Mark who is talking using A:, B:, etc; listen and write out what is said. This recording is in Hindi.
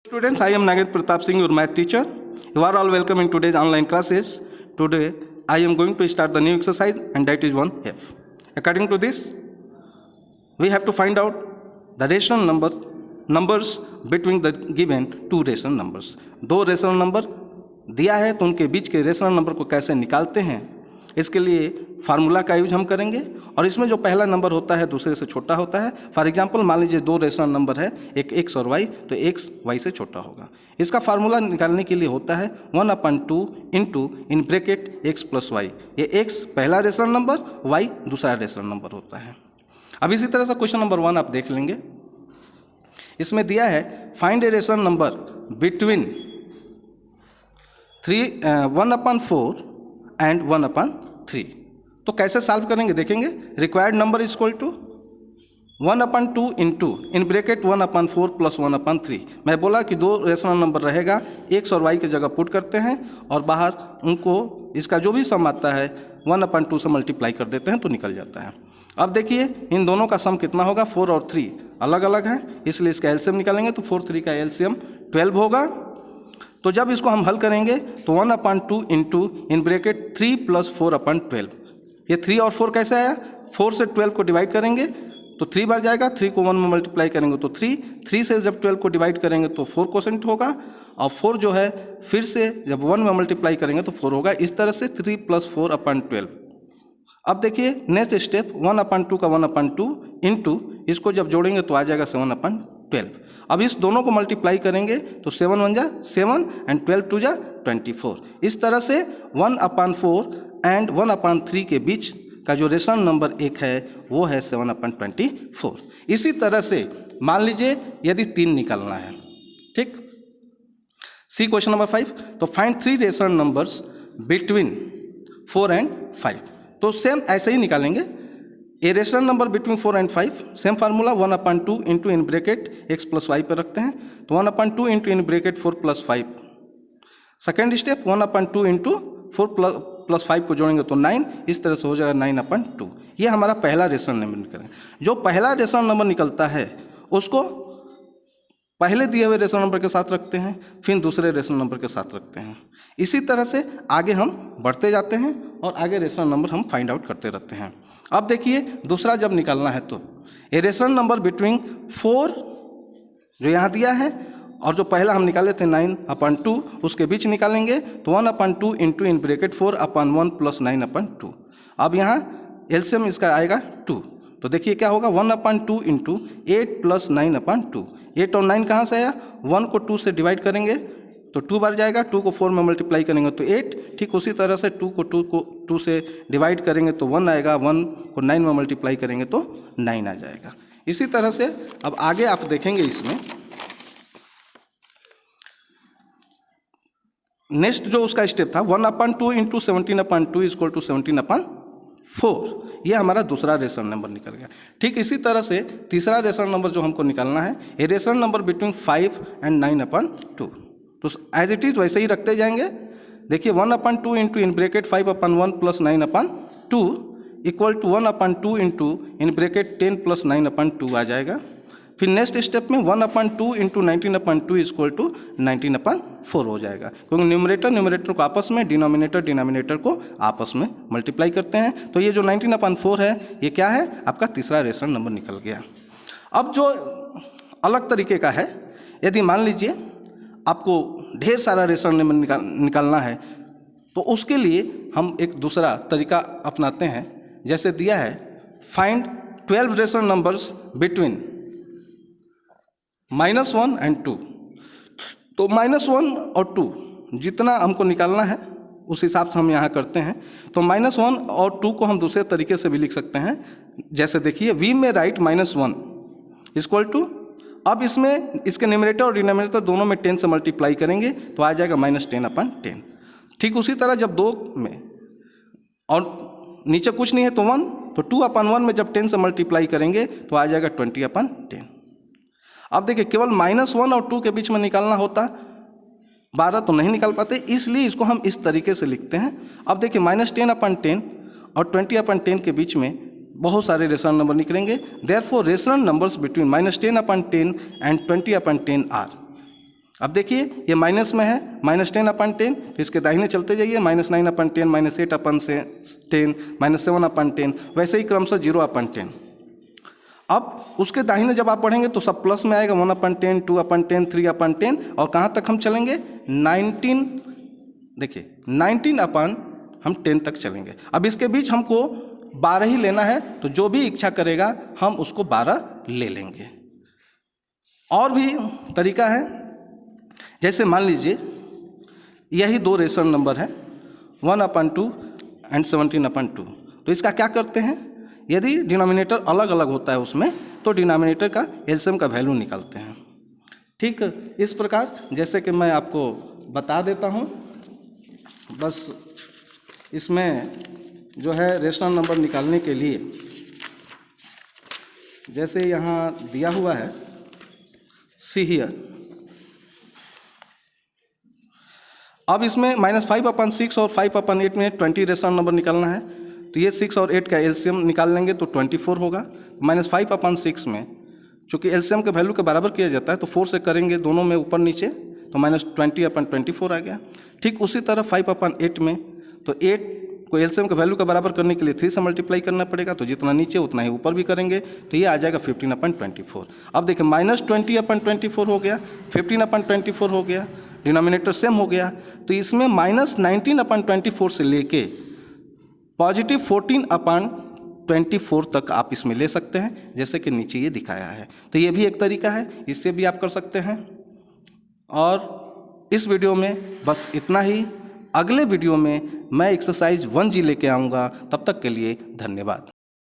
A: Students, I am Naget Pratap Singh, your math teacher. You are all welcome in today's online classes. Today, I am going to start the new exercise, and that is 1F. According to this, we have to find out the rational numbers between the given two rational numbers. दो रेशनल नंबर दिया है तो उनके बीच के रेशनल नंबर को कैसे निकालते हैं, इसके लिए फार्मूला का यूज हम करेंगे। और इसमें जो पहला नंबर होता है दूसरे से छोटा होता है। फॉर एग्जांपल मान लीजिए दो रेशनल नंबर है, एक x और y, तो x y से छोटा होगा। इसका फार्मूला निकालने के लिए होता है 1/2 into in bracket x plus Y. ये x पहला रेशनल नंबर, y दूसरा रेशनल नंबर होता है। अब इसी तरह से क्वेश्चन नंबर 1 आप देख लेंगे। इसमें दिया है find a rational number between 1/4 and 1/3। तो कैसे सॉल्व करेंगे देखेंगे। Required number is equal to 1/2 into in bracket 1/4 plus 1/3। मैं बोला कि दो रेशनल नंबर रहेगा, x और y की जगह पुट करते हैं और बाहर उनको इसका जो भी सम आता है 1/2 से मल्टीप्लाई कर देते हैं तो निकल जाता है। अब देखिए इन दोनों का सम कितना होगा, 4 और 3 अलग अलग है, इसलिए इसका एलसीएम निकालेंगे तो 4 3 का एलसीएम 12 होगा। तो जब इसको हम हल करेंगे तो 1/2 इंटू इन ब्रैकेट 3 प्लस 4/12। ये 3 और 4 कैसे आया, 4 से 12 को डिवाइड करेंगे तो 3 बार जाएगा, 3 को 1 में मल्टीप्लाई करेंगे तो 3 से जब 12 को डिवाइड करेंगे तो 4 क्वोशेंट होगा, और 4 जो है फिर से जब 1 में मल्टीप्लाई करेंगे तो 4 होगा। इस तरह से 3 प्लस 4/12। अब देखिए नेक्स्ट स्टेप 1/2 का 1/2 इंटू इसको जब जोड़ेंगे तो आ जाएगा 7/12। अब इस दोनों को मल्टीप्लाई करेंगे तो 7 1 जा 7 एंड 12 2 जा 24। इस तरह से 1/4 एंड 1/3 के बीच का जो रेशनल नंबर एक है वो है 7/24। इसी तरह से मान लीजिए यदि 3 निकालना है, ठीक। See question number 5। तो find 3 rational numbers between 4 and 5। तो सेम ऐसे ही निकालेंगे। A rational number between 4 and 5, same formula 1/2 into in bracket x plus Y पर रखते हैं तो 1/2 into in bracket 4 plus 5। Second step 1/2 into 4 plus 5 को जोड़ेंगे तो 9, इस तरह से हो जाएगा 9/2। ये हमारा पहला रेशनल नंबर निकलेगा। जो पहला रेशनल नंबर निकलता है उसको पहले दिए हुए रेशनल नंबर के साथ रखते हैं, फिर दूसरे रेशनल नंबर के साथ रखते हैं। इसी तरह से आगे हम बढ़ते जाते हैं और आगे रेशनल नंबर हम फाइंड आउट करते रहते हैं। अब देखिए दूसरा जब निकालना है तो ए रेशनल नंबर बिटवीन 4 जो यहाँ दिया है और जो पहला हम निकाले थे 9/2 उसके बीच निकालेंगे तो 1/2 इंटू इन ब्रैकेट 4/1 प्लस 9/2। अब यहाँ एलसीएम इसका आएगा 2, तो देखिए क्या होगा 1/2 इंटू 8 प्लस 9/2। 8 और 9 कहाँ से आया, 1 को 2 से डिवाइड करेंगे तो 2 बार जाएगा, 2 को 4 में मल्टीप्लाई करेंगे तो 8। ठीक उसी तरह से 2 को 2 से डिवाइड करेंगे तो 1 आएगा, 1 को 9 में मल्टीप्लाई करेंगे तो 9 आ जाएगा। इसी तरह से अब आगे आप देखेंगे इसमें नेक्स्ट जो उसका स्टेप था 1/2 इंटू 17/2 इक्वल टू 17/4। ये हमारा दूसरा रेशनल नंबर निकल गया। ठीक इसी तरह से तीसरा रेशनल नंबर जो हमको निकालना है ये रेशनल नंबर बिटवीन 5 एंड 9/2। तो एज इट इज वैसे ही रखते जाएंगे। देखिए 1/2 into in bracket 5/1 plus 9/2 equal to 1/2 into in bracket 10 plus 9/2 आ जाएगा। फिर नेक्स्ट स्टेप में 1/2 इंटू 19/2 इक्वल टू 19/4 हो जाएगा, क्योंकि न्यूमरेटर को आपस में, डिनोमिनेटर को आपस में मल्टीप्लाई करते हैं। तो ये जो 19/4 है ये क्या है, आपका तीसरा रेशनल नंबर निकल गया। अब जो अलग तरीके का है, यदि मान लीजिए आपको ढेर सारा रेशनल नंबर निकालना है तो उसके लिए हम एक दूसरा तरीका अपनाते हैं। जैसे दिया है find 12 rational numbers between -1 and 2। तो -1 और 2 जितना हमको निकालना है उस हिसाब से हम यहाँ करते हैं। तो -1 और 2 को हम दूसरे तरीके से भी लिख सकते हैं। जैसे देखिए वी में राइट -1 इक्वल टू, अब इसमें इसके न्यूमरेटर और डिनोमिनेटर दोनों में 10 से मल्टीप्लाई करेंगे तो आ जाएगा -10/10। ठीक उसी तरह जब 2 में और नीचे कुछ नहीं है तो 1, तो 2/1 में जब 10 से मल्टीप्लाई करेंगे तो आ जाएगा 20/10। अब देखिए केवल -1 और 2 के बीच में निकालना होता 12 तो नहीं निकाल पाते, इसलिए इसको हम इस तरीके से लिखते हैं। अब देखिए -10/10 और 20/10 के बीच में बहुत सारे रेशनल नंबर निकलेंगे। Therefore rational numbers between -10/10 and 20/10 are. अब देखिए ये माइनस में है, -10/10, तो इसके दाहिने चलते जाइए, -9/10, -8/10, -7/10, वैसे ही क्रमशः 0/10। अब उसके दाहिने जब आप पढ़ेंगे तो सब प्लस में आएगा, 1/10, 2/10, 3/10, और कहाँ तक हम चलेंगे, 19, देखिए 19/10 तक चलेंगे। अब इसके बीच हमको 12 ही लेना है, तो जो भी इच्छा करेगा हम उसको 12 ले लेंगे। और भी तरीका है, जैसे मान लीजिए यही दो रेशनल नंबर है, 1/2 एंड 17/2, तो इसका क्या करते हैं, यदि डिनोमिनेटर अलग अलग होता है उसमें, तो डिनोमिनेटर का एलसीएम का वैल्यू निकालते हैं। ठीक, इस प्रकार जैसे कि मैं आपको बता देता हूँ, बस इसमें जो है रेशनल नंबर निकालने के लिए, जैसे यहाँ दिया हुआ है सी हियर, अब इसमें -5/6 और 5/8 में 20 रेशनल नंबर निकालना है, तो ये 6 और 8 का एलसीएम निकाल लेंगे तो 24 होगा। -5/6 में चूँकि एलसीएम के वैल्यू के बराबर किया जाता है, तो 4 से करेंगे दोनों में ऊपर नीचे, तो -20/24 आ गया। ठीक उसी तरह 5/8 में, तो 8 को एलसीएम के वैल्यू का बराबर करने के लिए 3 से मल्टीप्लाई करना पड़ेगा, तो जितना नीचे उतना ही ऊपर भी करेंगे, तो ये आ जाएगा 15/24। अब देखिए -20/24 हो गया, 15/24 हो गया, डिनोमिनेटर सेम हो गया, तो इसमें -19/24 से लेके +14/24 तक आप इसमें ले सकते हैं, जैसे कि नीचे ये दिखाया है। तो ये भी एक तरीका है, इससे भी आप कर सकते हैं। और इस वीडियो में बस इतना ही। अगले वीडियो में मैं एक्सरसाइज 1G लेके आऊँगा, तब तक के लिए धन्यवाद।